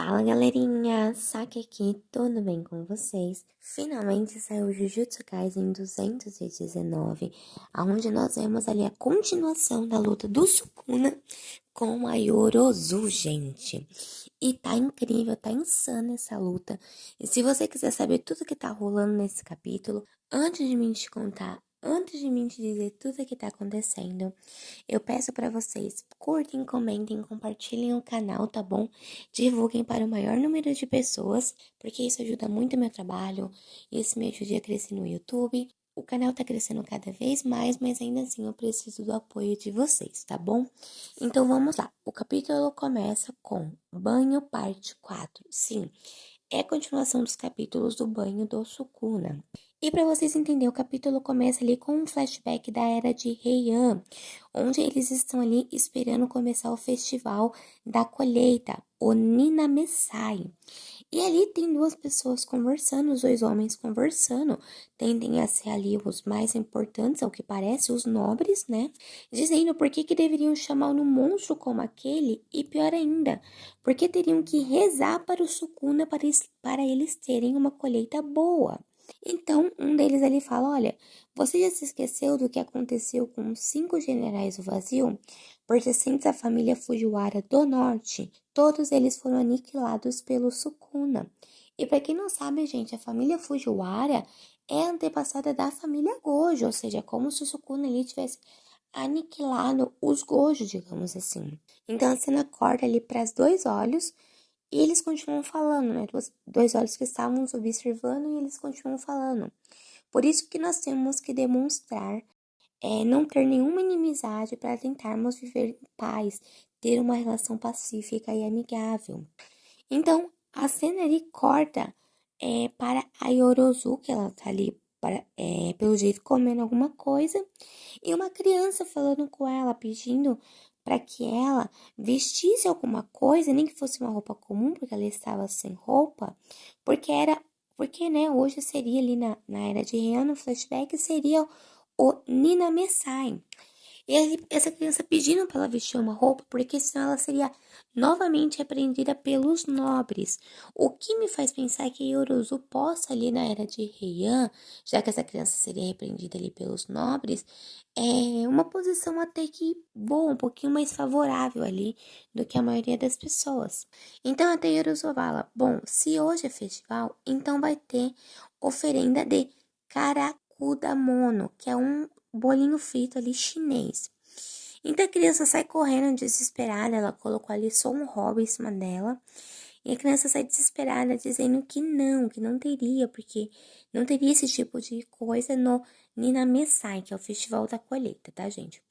Fala galerinha, Saki aqui, tudo bem com vocês? Finalmente saiu o Jujutsu Kaisen 219, onde nós vemos ali a continuação da luta do Sukuna com a Yorozu, gente. E tá incrível, tá insana essa luta. E se você quiser saber tudo que tá rolando nesse capítulo, antes de mim te contar, antes de mim te dizer tudo que tá acontecendo, eu peço para vocês, curtem, comentem, compartilhem o canal, tá bom? Divulguem para o maior número de pessoas, porque isso ajuda muito o meu trabalho, isso me ajuda a crescer no YouTube. O canal tá crescendo cada vez mais, mas ainda assim eu preciso do apoio de vocês, tá bom? Então vamos lá. O capítulo começa com Banho Parte 4. Sim, é a continuação dos capítulos do Banho do Sukuna. E para vocês entenderem, o capítulo começa ali com um flashback da era de Heian, onde eles estão ali esperando começar o festival da colheita, o Ninamessai. E ali tem duas pessoas conversando, os dois homens conversando, tendem a ser ali os mais importantes, ao que parece, os nobres, né? Dizendo por que deveriam chamar um monstro como aquele, e pior ainda, porque teriam que rezar para o Sukuna para eles terem uma colheita boa. Então, um deles ali fala, olha, você já se esqueceu do que aconteceu com os 5 generais do vazio? Pertencentes à família Fujiwara do Norte, todos eles foram aniquilados pelo Sukuna. E para quem não sabe, gente, a família Fujiwara é antepassada da família Gojo, ou seja, como se o Sukuna ali tivesse aniquilado os Gojo, digamos assim. Então a cena corta ali para os dois olhos e eles continuam falando, né? Dois olhos que estavam nos observando e eles continuam falando. Por isso que nós temos que demonstrar não ter nenhuma inimizade para tentarmos viver em paz, ter uma relação pacífica e amigável. Então, a cena ali corta para a Yorozu, que ela tá ali, pelo jeito, comendo alguma coisa, e uma criança falando com ela, pedindo para que ela vestisse alguma coisa, nem que fosse uma roupa comum, porque ela estava sem roupa, porque, né, hoje seria ali na era de Heian, no flashback, seria o Nina Messai. E aí, essa criança pedindo para ela vestir uma roupa, porque senão ela seria novamente repreendida pelos nobres. O que me faz pensar que Yorozu possa ali na era de Heian, já que essa criança seria repreendida ali pelos nobres, é uma posição até que boa, um pouquinho mais favorável ali do que a maioria das pessoas. Então até Yorozu fala, bom, se hoje é festival, então vai ter oferenda de Karakudamono, que é um bolinho frito ali chinês. Então a criança sai correndo desesperada, ela colocou ali só um hobby em cima dela. E a criança sai desesperada, dizendo que não teria, porque não teria esse tipo de coisa no Ninamessai, que é o festival da colheita, tá, gente?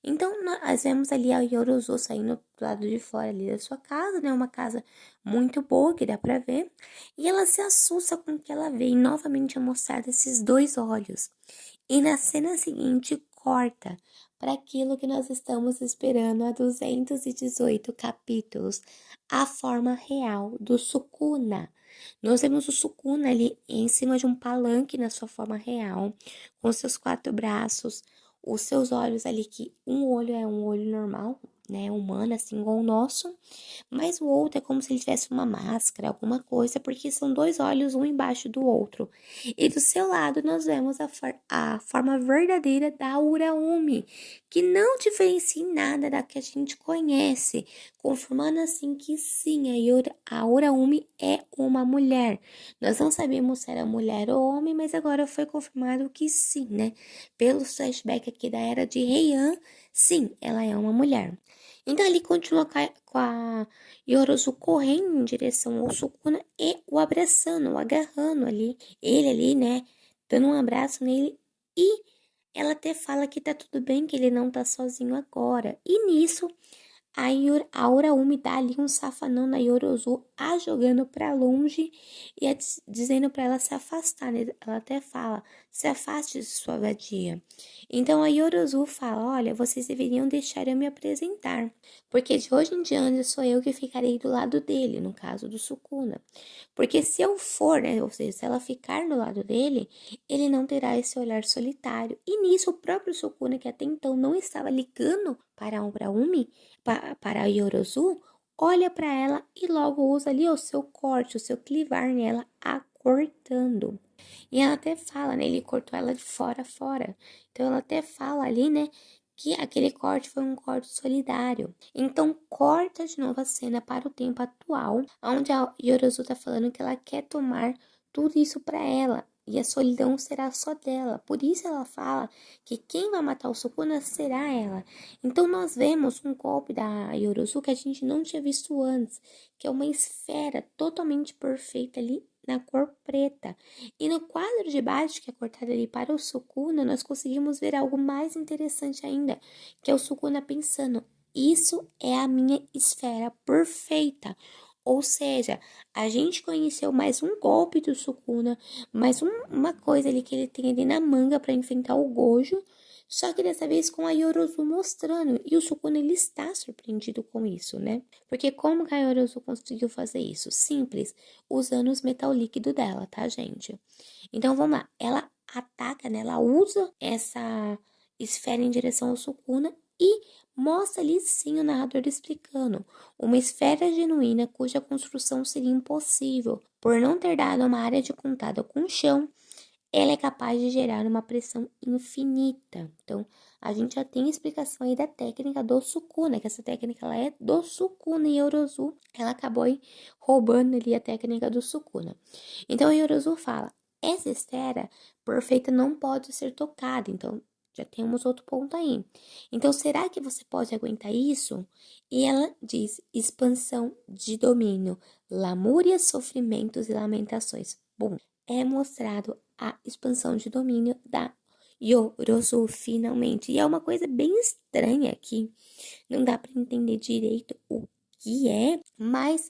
Então, nós vemos ali a Yorozu saindo do lado de fora ali da sua casa, né? Uma casa muito boa, que dá pra ver. E ela se assusta com o que ela vê e novamente é mostrado esses dois olhos. E na cena seguinte, corta para aquilo que nós estamos esperando há 218 capítulos, a forma real do Sukuna. Nós vemos o Sukuna ali em cima de um palanque na sua forma real, com seus 4 braços, os seus olhos ali, que um olho é um olho normal, né, humano, assim igual o nosso, mas o outro é como se ele tivesse uma máscara, alguma coisa, porque são dois olhos um embaixo do outro. E do seu lado nós vemos a forma verdadeira da Uraumi, que não diferencia em nada da que a gente conhece, confirmando assim que sim, a Uraumi é uma mulher. Nós não sabíamos se era mulher ou homem, mas agora foi confirmado que sim, né? Pelo flashback aqui da era de Heian, sim, ela é uma mulher. Então ele continua com a Yorozu correndo em direção ao Sukuna e o abraçando, o agarrando ali. Ele ali, né, dando um abraço nele e ela até fala que tá tudo bem, que ele não tá sozinho agora. E nisso, a Uraumi dá ali um safanão na Yorozu, a jogando pra longe e dizendo pra ela se afastar, né? Ela até fala, se afaste de sua vadia. Então a Yorozu fala, olha, vocês deveriam deixar eu me apresentar, porque de hoje em diante sou eu que ficarei do lado dele, no caso do Sukuna. Porque se eu for, né, ou seja, se ela ficar do lado dele, ele não terá esse olhar solitário. E nisso o próprio Sukuna, que até então não estava ligando para a Uraumi, para a Yorozu, olha para ela e logo usa ali o seu corte, o seu clivar nela, cortando. E ela até fala, né? Ele cortou ela de fora a fora. Então ela até fala ali, né? Que aquele corte foi um corte solidário. Então corta de novo a cena para o tempo atual, onde a Yorozu tá falando que ela quer tomar tudo isso para ela. E a solidão será só dela. Por isso ela fala que quem vai matar o Sukuna será ela. Então nós vemos um golpe da Yorozu que a gente não tinha visto antes, que é uma esfera totalmente perfeita ali na cor preta. E no quadro de baixo, que é cortado ali para o Sukuna, nós conseguimos ver algo mais interessante ainda, que é o Sukuna pensando, isso é a minha esfera perfeita. Ou seja, a gente conheceu mais um golpe do Sukuna, mais uma coisa ali que ele tem ali na manga para enfrentar o Gojo, só que dessa vez com a Yorozu mostrando. E o Sukuna, ele está surpreendido com isso, né? Porque como que a Yorozu conseguiu fazer isso? Simples, usando os metal líquido dela, tá, gente? Então, vamos lá. Ela ataca, né? Ela usa essa esfera em direção ao Sukuna e mostra ali sim o narrador explicando. Uma esfera genuína cuja construção seria impossível, por não ter dado uma área de contato com o chão, ela é capaz de gerar uma pressão infinita. Então, a gente já tem explicação aí da técnica do Sukuna, que essa técnica ela é do Sukuna, e Yorozu, ela acabou aí roubando ali a técnica do Sukuna. Então, a Yorozu fala, essa esfera perfeita não pode ser tocada, então já temos outro ponto aí. Então, será que você pode aguentar isso? E ela diz, expansão de domínio, lamúrias, sofrimentos e lamentações. Bom, é mostrado a expansão de domínio da Yorozu finalmente. E é uma coisa bem estranha aqui. Não dá para entender direito o que é, mas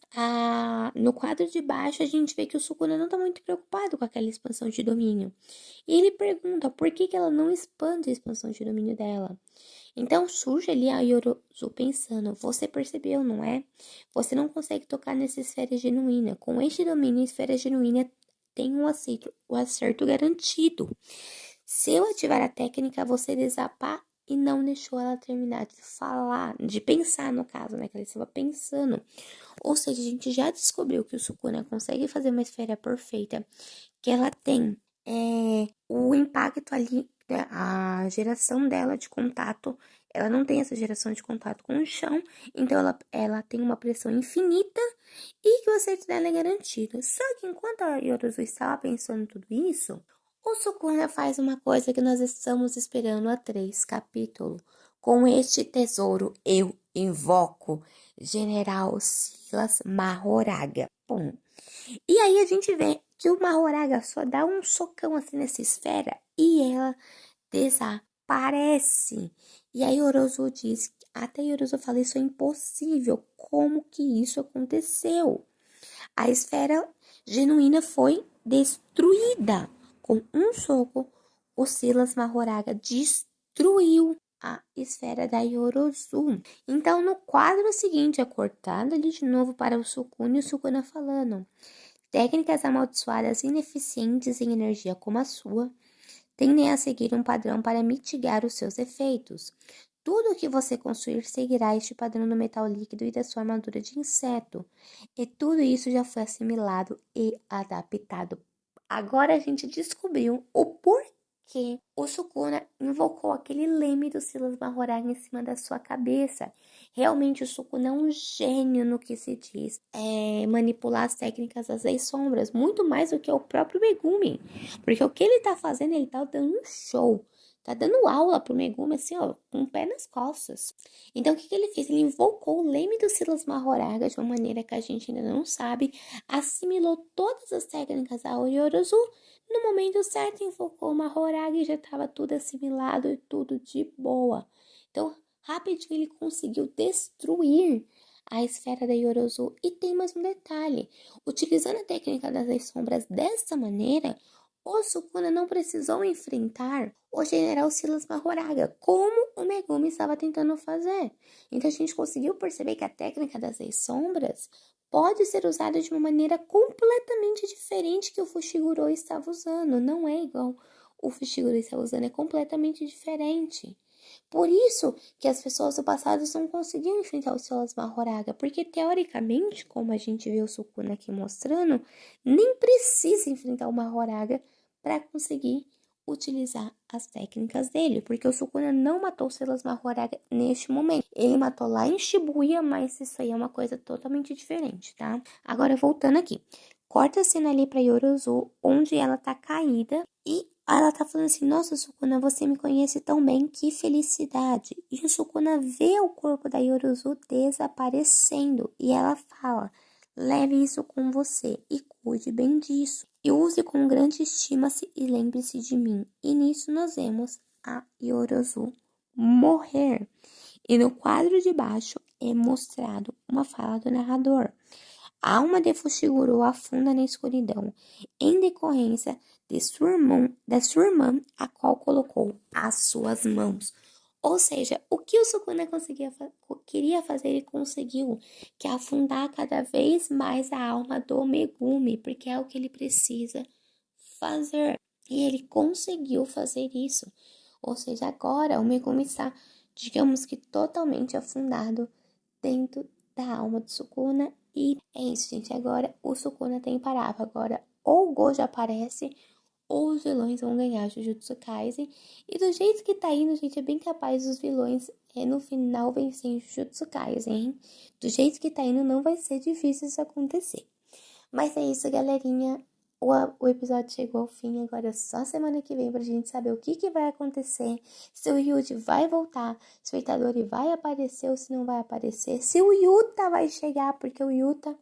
no quadro de baixo a gente vê que o Sukuna não tá muito preocupado com aquela expansão de domínio. E ele pergunta por que ela não expande a expansão de domínio dela. Então surge ali a Yorozu pensando, você percebeu, não é? Você não consegue tocar nessa esfera genuína. Com este domínio, a esfera genuína tem o acerto garantido. Se eu ativar a técnica, você desapar e não deixou ela terminar de falar, de pensar no caso, né? Que ela estava pensando. Ou seja, a gente já descobriu que o Sukuna consegue fazer uma esfera perfeita, que ela tem o impacto ali, né, a geração dela de contato, ela não tem essa geração de contato com o chão, então ela tem uma pressão infinita e que o acerto dela é garantido. Só que enquanto a Yorozu estava pensando tudo isso, o Sukuna faz uma coisa que nós estamos esperando há 3 capítulos. Com este tesouro eu invoco General Silas Mahoraga. Bom, e aí a gente vê que o Mahoraga só dá um socão assim nessa esfera e ela desaparece. E aí Yorozu diz, até Yorozu fala, isso é impossível. Como que isso aconteceu? A esfera genuína foi destruída. Com um soco, o Silas Mahoraga destruiu a esfera da Yorozu. Então, no quadro seguinte, é cortado ali de novo para o Sukuna e o Sukuna falando. Técnicas amaldiçoadas ineficientes em energia como a sua tendem a seguir um padrão para mitigar os seus efeitos. Tudo o que você construir seguirá este padrão do metal líquido e da sua armadura de inseto. E tudo isso já foi assimilado e adaptado. Agora a gente descobriu o porquê o Sukuna invocou aquele leme do Silas Mahoraga em cima da sua cabeça. Realmente o Sukuna é um gênio no que se diz manipular as técnicas das 10 sombras, muito mais do que o próprio Megumi. Porque o que ele tá fazendo, ele tá dando um show. Tá dando aula pro Megumi, assim, ó, com o pé nas costas. Então, o que ele fez? Ele invocou o leme do Silas Mahoraga de uma maneira que a gente ainda não sabe, assimilou todas as técnicas ao Yorozu, no momento certo invocou o Mahoraga e já estava tudo assimilado e tudo de boa. Então, rapidinho ele conseguiu destruir a esfera da Yorozu. E tem mais um detalhe, utilizando a técnica das sombras dessa maneira, o Sukuna não precisou enfrentar o general Silas Mahoraga, como o Megumi estava tentando fazer. Então a gente conseguiu perceber que a técnica das 10 sombras pode ser usada de uma maneira completamente diferente que o Fushiguro estava usando. Não é igual o Fushiguro estava usando, é completamente diferente. Por isso que as pessoas do passado não conseguiam enfrentar o Silas Mahoraga, porque teoricamente, como a gente vê o Sukuna aqui mostrando, nem precisa enfrentar o Mahoraga para conseguir utilizar as técnicas dele, porque o Sukuna não matou o Silas Mahoraga neste momento. Ele matou lá em Shibuya, mas isso aí é uma coisa totalmente diferente, tá? Agora, voltando aqui. Corta a cena ali pra Yorozu, onde ela tá caída e ela tá falando assim, nossa, Sukuna, você me conhece tão bem, que felicidade. E o Sukuna vê o corpo da Yorozu desaparecendo e ela fala, leve isso com você e cuide bem disso. E use com grande estima-se e lembre-se de mim. E nisso nós vemos a Yorozu morrer. E no quadro de baixo é mostrado uma fala do narrador. A alma de Fushiguro afunda na escuridão, em decorrência da sua irmã, a qual colocou as suas mãos. Ou seja, o que o Sukuna queria fazer, ele conseguiu, que é afundar cada vez mais a alma do Megumi, porque é o que ele precisa fazer. E ele conseguiu fazer isso. Ou seja, agora o Megumi está, digamos que totalmente afundado dentro da alma do Sukuna. E é isso, gente. Agora o Sukuna tem parável. Agora ou o Gojo aparece, ou os vilões vão ganhar Jujutsu Kaisen. E do jeito que tá indo, gente, é bem capaz dos vilões no final vencer Jujutsu Kaisen, hein? Do jeito que tá indo, não vai ser difícil isso acontecer. Mas é isso, galerinha. O episódio chegou ao fim, agora é só semana que vem pra gente saber o que vai acontecer, se o Ryuji vai voltar, se o Itadori vai aparecer ou se não vai aparecer, se o Yuta vai chegar, porque o Yuta,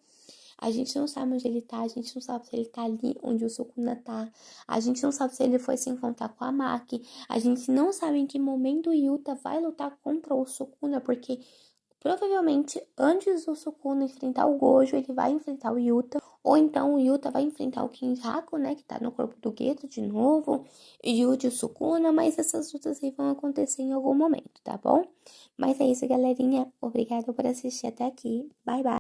a gente não sabe onde ele tá, a gente não sabe se ele tá ali onde o Sukuna tá, a gente não sabe se ele foi se encontrar com a Maki, a gente não sabe em que momento o Yuta vai lutar contra o Sukuna, porque provavelmente, antes do Sukuna enfrentar o Gojo, ele vai enfrentar o Yuta. Ou então o Yuta vai enfrentar o Kinjaku, né? Que tá no corpo do Geto de novo. Yuji e o Sukuna. Mas essas lutas aí vão acontecer em algum momento, tá bom? Mas é isso, galerinha. Obrigada por assistir até aqui. Bye, bye.